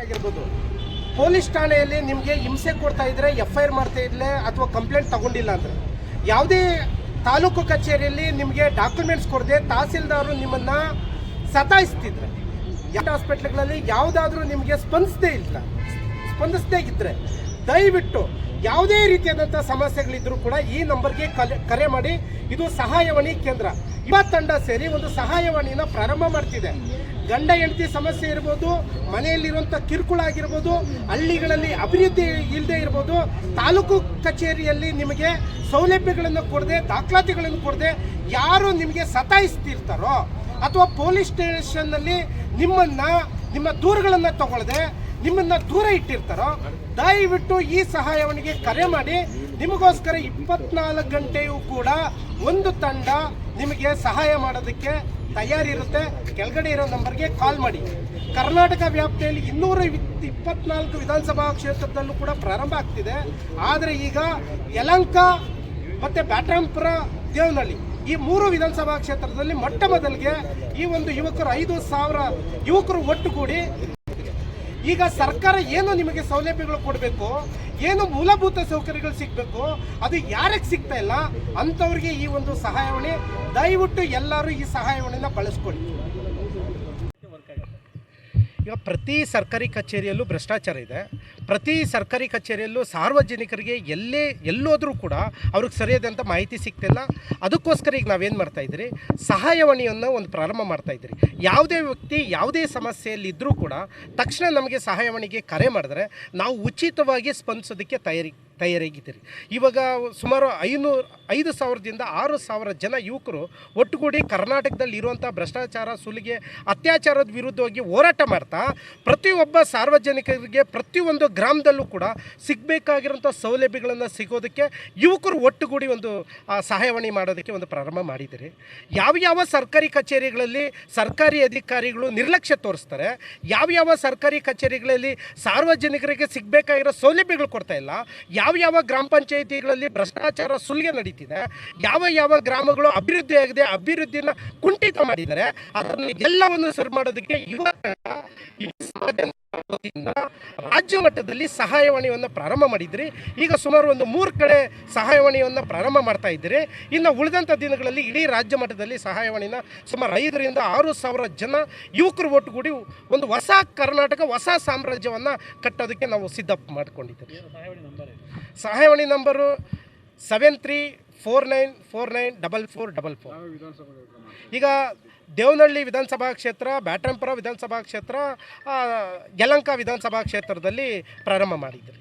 ಆಗಿರ್ಬೋದು, ಪೊಲೀಸ್ ಠಾಣೆಯಲ್ಲಿ ನಿಮಗೆ ಹಿಂಸೆ ಕೊಡ್ತಾ ಇದ್ರೆ FIR ಮಾಡ್ತಾ ಇದ್ಲೆ ಅಥವಾ ಕಂಪ್ಲೇಂಟ್ ತಗೊಂಡಿಲ್ಲ ಅಂದರೆ, ಯಾವುದೇ ತಾಲೂಕು ಕಚೇರಿಯಲ್ಲಿ ನಿಮಗೆ ಡಾಕ್ಯುಮೆಂಟ್ಸ್ ಕೊಡದೆ ತಹಸೀಲ್ದಾರರು ನಿಮ್ಮನ್ನು ಸತಾಯಿಸ್ತಿದ್ರೆ, ಹಾಸ್ಪಿಟ್ಲ್ಗಳಲ್ಲಿ ಯಾವುದಾದ್ರೂ ನಿಮಗೆ ಸ್ಪಂದಿಸದೇ ಇದ್ದರೆ ದಯವಿಟ್ಟು ಯಾವುದೇ ರೀತಿಯಾದಂಥ ಸಮಸ್ಯೆಗಳಿದ್ರೂ ಕೂಡ ಈ ನಂಬರ್ಗೆ ಕರೆ ಮಾಡಿ. ಇದು ಸಹಾಯವಾಣಿ ಕೇಂದ್ರ. ಯುವ ತಂಡ ಸೇರಿ ಒಂದು ಸಹಾಯವಾಣಿನ ಪ್ರಾರಂಭ ಮಾಡ್ತಿದೆ. ಗಂಡ ಹೆಂಡತಿ ಸಮಸ್ಯೆ ಇರ್ಬೋದು, ಮನೆಯಲ್ಲಿರುವಂಥ ಕಿರುಕುಳ ಆಗಿರ್ಬೋದು, ಹಳ್ಳಿಗಳಲ್ಲಿ ಅಭಿವೃದ್ಧಿ ಇಲ್ಲದೆ ಇರ್ಬೋದು, ತಾಲೂಕು ಕಚೇರಿಯಲ್ಲಿ ನಿಮಗೆ ಸೌಲಭ್ಯಗಳನ್ನು ಕೊಡದೆ, ದಾಖಲಾತಿಗಳನ್ನು ಕೊಡದೆ ಯಾರು ನಿಮಗೆ ಸತಾಯಿಸ್ತಿರ್ತಾರೋ ಅಥವಾ ಪೊಲೀಸ್ ಸ್ಟೇಷನ್ನಲ್ಲಿ ನಿಮ್ಮ ದೂರುಗಳನ್ನು ತಗೊಳ್ಳದೆ ನಿಮ್ಮನ್ನು ದೂರ ಇಟ್ಟಿರ್ತಾರೋ, ದಯವಿಟ್ಟು ಈ ಸಹಾಯವಾಣಿಗೆ ಕರೆ ಮಾಡಿ. ನಿಮಗೋಸ್ಕರ 24 ಗಂಟೆಯೂ ಕೂಡ ಒಂದು ತಂಡ ನಿಮಗೆ ಸಹಾಯ ಮಾಡೋದಕ್ಕೆ ತಯಾರಿರುತ್ತೆ. ಕೆಳಗಡೆ ಇರೋ ನಂಬರ್ಗೆ ಕಾಲ್ ಮಾಡಿ. ಕರ್ನಾಟಕ ವ್ಯಾಪ್ತಿಯಲ್ಲಿ 224 ವಿಧಾನಸಭಾ ಕ್ಷೇತ್ರದಲ್ಲೂ ಕೂಡ ಪ್ರಾರಂಭ ಆಗ್ತಿದೆ. ಆದರೆ ಈಗ ಯಲಹಂಕ ಮತ್ತು ಬ್ಯಾಟರಾಂಪುರ, ದೇವನಹಳ್ಳಿ ಈ 3 ವಿಧಾನಸಭಾ ಕ್ಷೇತ್ರದಲ್ಲಿ ಮೊಟ್ಟ ಮೊದಲಿಗೆ ಈ ಒಂದು 5,000 ಯುವಕರು ಒಟ್ಟುಗೂಡಿ ಈಗ ಸರ್ಕಾರ ಏನು ನಿಮಗೆ ಸೌಲಭ್ಯಗಳು ಕೊಡಬೇಕು, ಏನು ಮೂಲಭೂತ ಸೌಕರ್ಯಗಳು ಸಿಗಬೇಕು, ಅದು ಯಾರಿಗೆ ಸಿಗ್ತಾ ಇಲ್ಲ ಅಂಥವ್ರಿಗೆ ಈ ಒಂದು ಸಹಾಯವಾಣಿ. ದಯವಿಟ್ಟು ಎಲ್ಲರೂ ಈ ಸಹಾಯವಾಣಿನ ಬಳಸ್ಕೊಳ್ಳಿ. ಈಗ ಪ್ರತಿ ಸರ್ಕಾರಿ ಕಚೇರಿಯಲ್ಲೂ ಭ್ರಷ್ಟಾಚಾರ ಇದೆ. ಪ್ರತಿ ಸರ್ಕಾರಿ ಕಚೇರಿಯಲ್ಲೂ ಸಾರ್ವಜನಿಕರಿಗೆ ಎಲ್ಲೋದ್ರೂ ಕೂಡ ಅವ್ರಿಗೆ ಸರಿಯಾದಂಥ ಮಾಹಿತಿ ಸಿಗ್ತಿಲ್ಲ. ಅದಕ್ಕೋಸ್ಕರ ಈಗ ನಾವೇನು ಮಾಡ್ತಾಯಿದ್ದೀರಿ, ಸಹಾಯವಾಣಿಯನ್ನು ಒಂದು ಪ್ರಾರಂಭ ಮಾಡ್ತಾಯಿದ್ದೀರಿ. ಯಾವುದೇ ವ್ಯಕ್ತಿ ಯಾವುದೇ ಸಮಸ್ಯೆಯಲ್ಲಿದ್ದರೂ ಕೂಡ ತಕ್ಷಣ ನಮಗೆ ಸಹಾಯವಾಣಿಗೆ ಕರೆ ಮಾಡಿದ್ರೆ ನಾವು ಉಚಿತವಾಗಿ ಸ್ಪಂದಿಸೋದಕ್ಕೆ ತಯಾರಾಗಿದ್ದೀರಿ. ಇವಾಗ ಸುಮಾರು 5,000ದಿಂದ 6,000 ಜನ ಯುವಕರು ಒಟ್ಟುಗೂಡಿ ಕರ್ನಾಟಕದಲ್ಲಿ ಇರುವಂಥ ಭ್ರಷ್ಟಾಚಾರ, ಸುಲಿಗೆ, ಅತ್ಯಾಚಾರದ ವಿರುದ್ಧವಾಗಿ ಹೋರಾಟ ಮಾಡ್ತಾ ಪ್ರತಿಯೊಬ್ಬ ಸಾರ್ವಜನಿಕರಿಗೆ ಪ್ರತಿಯೊಂದು ಗ್ರಾಮದಲ್ಲೂ ಕೂಡ ಸಿಗಬೇಕಾಗಿರೋಂಥ ಸೌಲಭ್ಯಗಳನ್ನು ಸಿಗೋದಕ್ಕೆ ಯುವಕರು ಒಟ್ಟುಗೂಡಿ ಒಂದು ಸಹಾಯವಾಣಿ ಮಾಡೋದಕ್ಕೆ ಒಂದು ಪ್ರಾರಂಭ ಮಾಡಿದ್ದೀರಿ. ಯಾವ ಸರ್ಕಾರಿ ಕಚೇರಿಗಳಲ್ಲಿ ಸರ್ಕಾರಿ ಅಧಿಕಾರಿಗಳು ನಿರ್ಲಕ್ಷ್ಯ ತೋರಿಸ್ತಾರೆ, ಯಾವ ಸರ್ಕಾರಿ ಕಚೇರಿಗಳಲ್ಲಿ ಸಾರ್ವಜನಿಕರಿಗೆ ಸಿಗಬೇಕಾಗಿರೋ ಸೌಲಭ್ಯಗಳು ಕೊಡ್ತಾ ಇಲ್ಲ, ಯಾವ ಗ್ರಾಮ ಪಂಚಾಯಿತಿಗಳಲ್ಲಿ ಭ್ರಷ್ಟಾಚಾರ ಸುಲಿಗೆ ನಡೀತಿದೆ, ಯಾವ ಗ್ರಾಮಗಳು ಅಭಿವೃದ್ಧಿ ಆಗಿದೆ, ಅಭಿವೃದ್ಧಿನ ಕುಂಠಿತ ಮಾಡಿದ್ದಾರೆ, ಅದನ್ನು ಎಲ್ಲವನ್ನು ಸರಿ ಮಾಡೋದಕ್ಕೆ ರಾಜ್ಯ ಮಟ್ಟದಲ್ಲಿ ಸಹಾಯವಾಣಿಯನ್ನು ಪ್ರಾರಂಭ ಮಾಡಿದ್ರಿ. ಈಗ ಸುಮಾರು ಒಂದು 3 ಕಡೆ ಸಹಾಯವಾಣಿಯನ್ನು ಪ್ರಾರಂಭ ಮಾಡ್ತಾ ಇದ್ದೀರಿ. ಇನ್ನು ಉಳಿದಂಥ ದಿನಗಳಲ್ಲಿ ಇಡೀ ರಾಜ್ಯ ಮಟ್ಟದಲ್ಲಿ ಸಹಾಯವಾಣಿನ ಸುಮಾರು 5,000ರಿಂದ 6,000 ಜನ ಯುವಕರು ಒಟ್ಟುಗೂಡಿ ಒಂದು ಹೊಸ ಕರ್ನಾಟಕ, ಹೊಸ ಸಾಮ್ರಾಜ್ಯವನ್ನು ಕಟ್ಟೋದಕ್ಕೆ ನಾವು ಸಿದ್ಧ ಮಾಡ್ಕೊಂಡಿದ್ದೀವಿ. ಸಹಾಯವಾಣಿ ನಂಬರು 7349494444. ಈಗ ದೇವನಹಳ್ಳಿ ವಿಧಾನಸಭಾ ಕ್ಷೇತ್ರ, ಬ್ಯಾಟರಾಂಪುರ ವಿಧಾನಸಭಾ ಕ್ಷೇತ್ರ, ಯಲಹಂಕ ವಿಧಾನಸಭಾ ಕ್ಷೇತ್ರದಲ್ಲಿ ಪ್ರಾರಂಭ ಮಾಡಿದ್ರಿ.